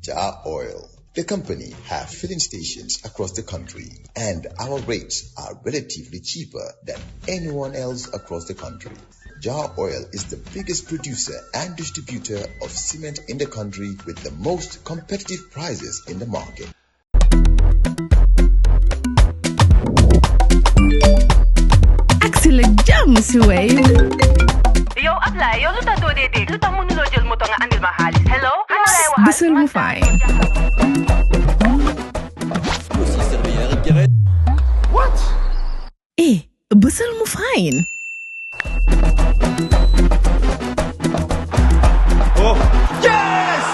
Jar Oil. The company have filling stations across the country, and our rates are relatively cheaper than anyone else across the country. Jar Oil is the biggest producer and distributor of cement in the country with the most competitive prices in the market. Axel jam si Wave. Yo, apply. Yo, luta do de. Luta mo nulo jël moto nga andil ma xaalis. Hello? Bisul mu fine. What? Bisul mu fine. Oh, yes!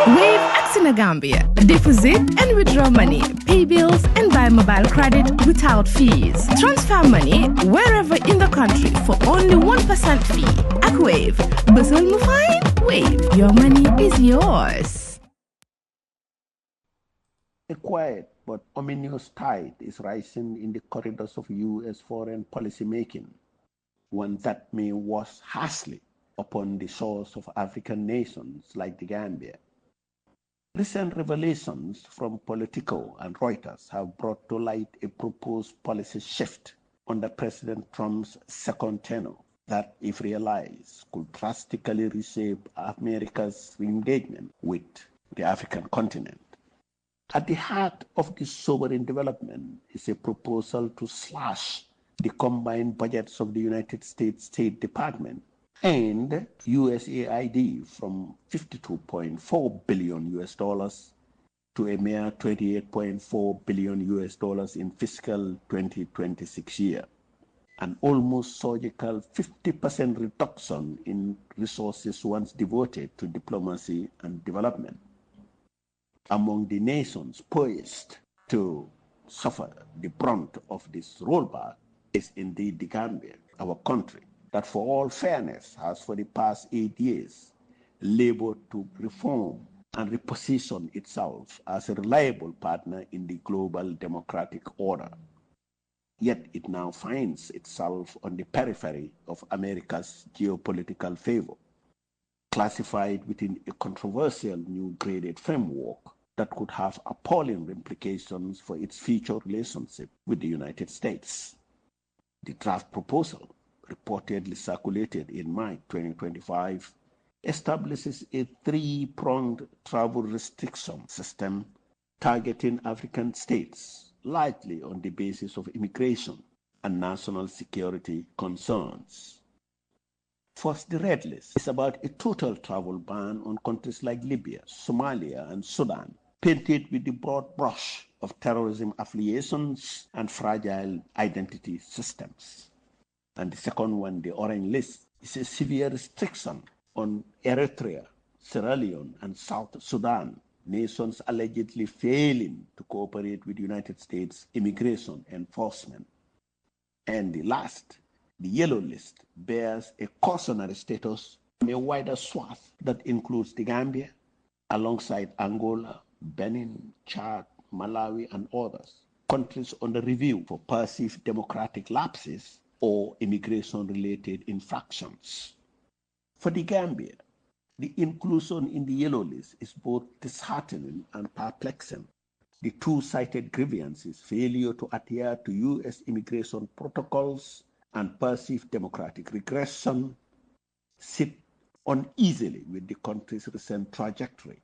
Wave Axina Gambia. Deposit and withdraw money, pay bills and buy mobile credit without fees. Transfer money wherever in the country for only 1% fee. At Wave. Bisul mu fine? Wave. Your money is yours. A quiet but ominous tide is rising in the corridors of U.S. foreign policy making, one that may wash harshly upon the shores of African nations like the Gambia. Recent revelations from Politico and Reuters have brought to light a proposed policy shift under President Trump's second tenure that, if realized, could drastically reshape America's engagement with the African continent. At the heart of this sobering development is a proposal to slash the combined budgets of the United States State Department and USAID from $52.4 billion to a mere $28.4 billion in fiscal 2026 year, an almost surgical 50% reduction in resources once devoted to diplomacy and development. Among the nations poised to suffer the brunt of this rollback is indeed the Gambia, our country, that for all fairness has for the past 8 years labored to reform and reposition itself as a reliable partner in the global democratic order. Yet it now finds itself on the periphery of America's geopolitical favor, classified within a controversial new graded framework that could have appalling implications for its future relationship with the United States. The draft proposal, reportedly circulated in March 2025, establishes a three-pronged travel restriction system targeting African states, largely on the basis of immigration and national security concerns. First, the red list is about a total travel ban on countries like Libya, Somalia, and Sudan, painted with the broad brush of terrorism affiliations and fragile identity systems. And the second one, the orange list, is a severe restriction on Eritrea, Sierra Leone, and South Sudan, nations allegedly failing to cooperate with the United States immigration enforcement. And the last, the yellow list, bears a cautionary status on a wider swath that includes the Gambia, alongside Angola, Benin, Chad, Malawi, and others, countries under review for perceived democratic lapses or immigration-related infractions. For the Gambia, the inclusion in the yellow list is both disheartening and perplexing. The two cited grievances, failure to adhere to U.S. immigration protocols and perceived democratic regression, sit uneasily with the country's recent trajectory,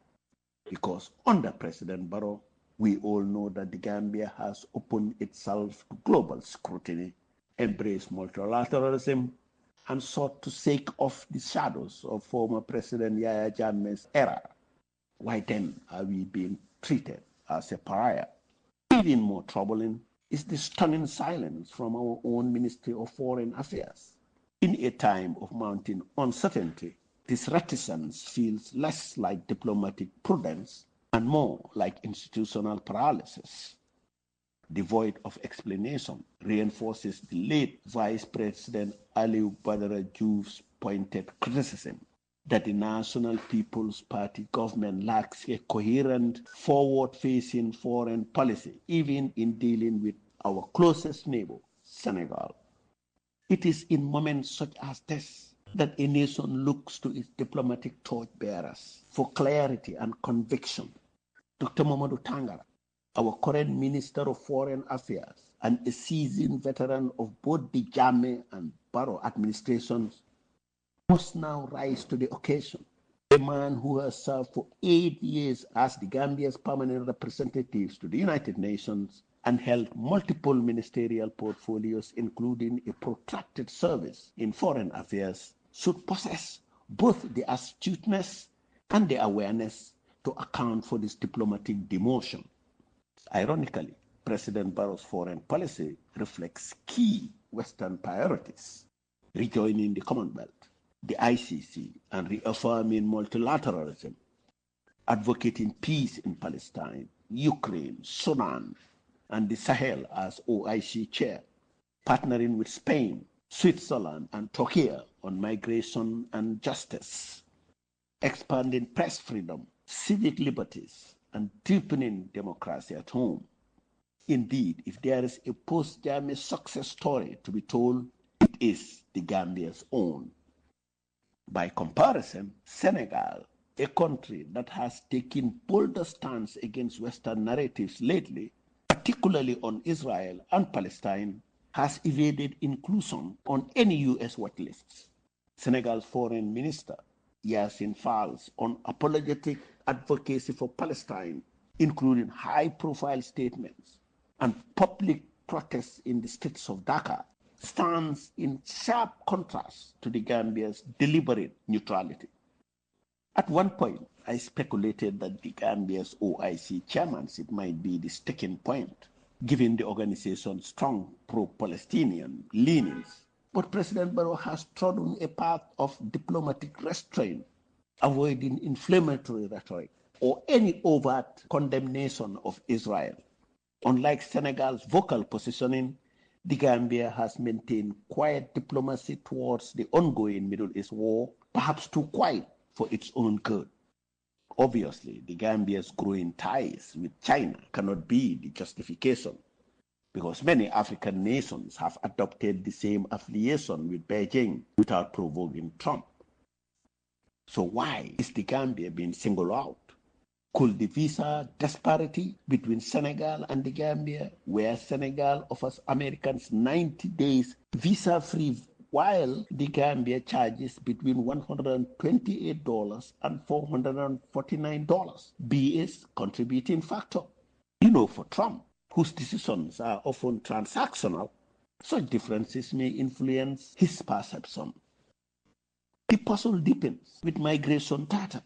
because under President Barrow, we all know that the Gambia has opened itself to global scrutiny, embraced multilateralism, and sought to shake off the shadows of former President Yahya Jammeh's era. Why then are we being treated as a pariah? Even more troubling is the stunning silence from our own Ministry of Foreign Affairs. In a time of mounting uncertainty, this reticence feels less like diplomatic prudence and more like institutional paralysis. Devoid of explanation, reinforces the late Vice President Aliou Badara Diouf's pointed criticism that the National People's Party government lacks a coherent, forward-facing foreign policy, even in dealing with our closest neighbor, Senegal. It is in moments such as this that a nation looks to its diplomatic torchbearers for clarity and conviction. Dr. Mamadou Tangara, our current Minister of Foreign Affairs and a seasoned veteran of both the Jammeh and Barrow administrations, must now rise to the occasion. A man who has served for 8 years as the Gambia's permanent representatives to the United Nations and held multiple ministerial portfolios, including a protracted service in foreign affairs, should possess both the astuteness and the awareness to account for this diplomatic demotion. Ironically, President Barrow's foreign policy reflects key Western priorities: rejoining the Commonwealth, the ICC, and reaffirming multilateralism, advocating peace in Palestine, Ukraine, Sudan, and the Sahel as OIC chair, partnering with Spain, Switzerland, and Turkey on migration and justice, expanding press freedom, civic liberties, and deepening democracy at home. Indeed, if there is a post-Jammeh success story to be told, it is the Gambia's own. By comparison, Senegal, a country that has taken bolder stance against Western narratives lately, particularly on Israel and Palestine, has evaded inclusion on any U.S. watch lists. Senegal's foreign minister, Yassine Fall's unapologetic advocacy for Palestine, including high-profile statements and public protests in the streets of Dhaka, stands in sharp contrast to the Gambia's deliberate neutrality. At one point, I speculated that the Gambia's OIC chairmanship might be the sticking point, given the organization's strong pro-Palestinian leanings. But President Barrow has trodden a path of diplomatic restraint, avoiding inflammatory rhetoric or any overt condemnation of Israel. Unlike Senegal's vocal positioning, the Gambia has maintained quiet diplomacy towards the ongoing Middle East war, perhaps too quiet for its own good. Obviously, the Gambia's growing ties with China cannot be the justification, because many African nations have adopted the same affiliation with Beijing without provoking Trump. So why is the Gambia being singled out? Could the visa disparity between Senegal and the Gambia, where Senegal offers Americans 90 days visa-free, while the Gambia charges between $128 and $449, be a contributing factor? For Trump, whose decisions are often transactional, such differences may influence his perception. The puzzle deepens with migration data.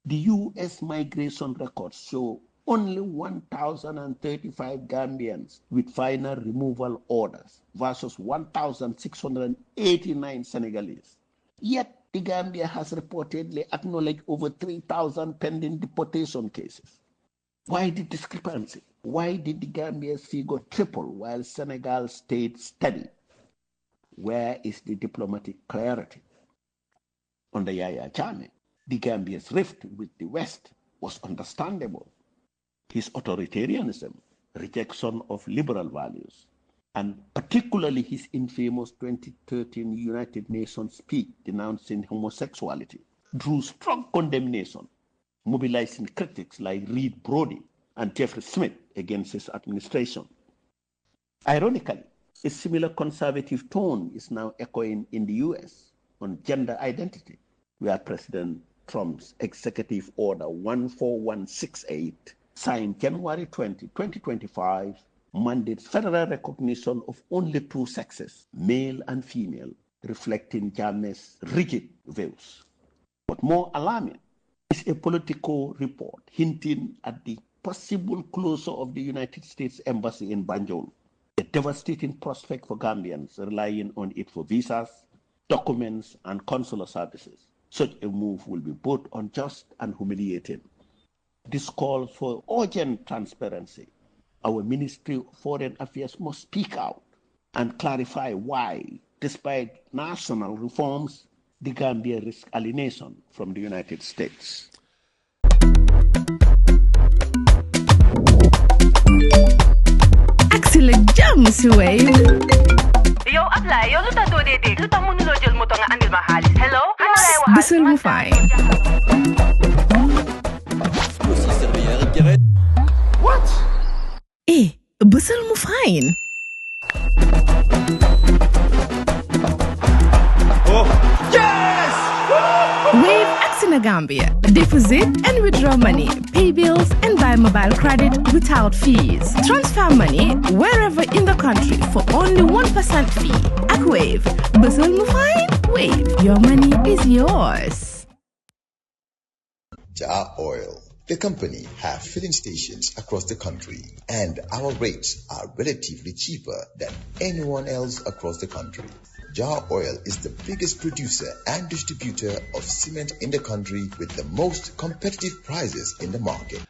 The U.S. migration records show only 1,035 Gambians with final removal orders versus 1,689 Senegalese. Yet, the Gambia has reportedly acknowledged over 3,000 pending deportation cases. Why the discrepancy? Why did the Gambia's figure triple while Senegal stayed steady? Where is the diplomatic clarity? Under Yahya Jammeh, the Gambia's rift with the West was understandable. His authoritarianism, rejection of liberal values, and particularly his infamous 2013 United Nations speech denouncing homosexuality, drew strong condemnation, mobilizing critics like Reed Brody and Jeffrey Smith against his administration. Ironically, a similar conservative tone is now echoing in the US on gender identity, where President Trump's Executive Order 14168, signed January 20, 2025, mandates federal recognition of only two sexes, male and female, reflecting Jammeh's rigid views. But more alarming is a Politico report hinting at the possible closure of the United States Embassy in Banjul, a devastating prospect for Gambians relying on it for visas, documents, and consular services. Such a move will be both unjust and humiliating. This calls for urgent transparency. Our Ministry of Foreign Affairs must speak out and clarify why, despite national reforms, the Gambia risks alienation from the United States. Axila jam si Wave. Yo, Abla, yo lu tax doo dee dégg lu tax mënuloo jël moto nga andil ma xaalis. Hello? bësal mu fine. What? Bësal mu fine. Oh, yes! Wave acts in Gambia. Deposit and withdraw money, pay bills and buy mobile credit without fees. Transfer money wherever in the country for only 1% fee. Ak Wave, bësal mu fine. Wave, your money is yours. Jar Oil, the company, have filling stations across the country, and our rates are relatively cheaper than anyone else across the country. Jar Oil is the biggest producer and distributor of cement in the country with the most competitive prices in the market.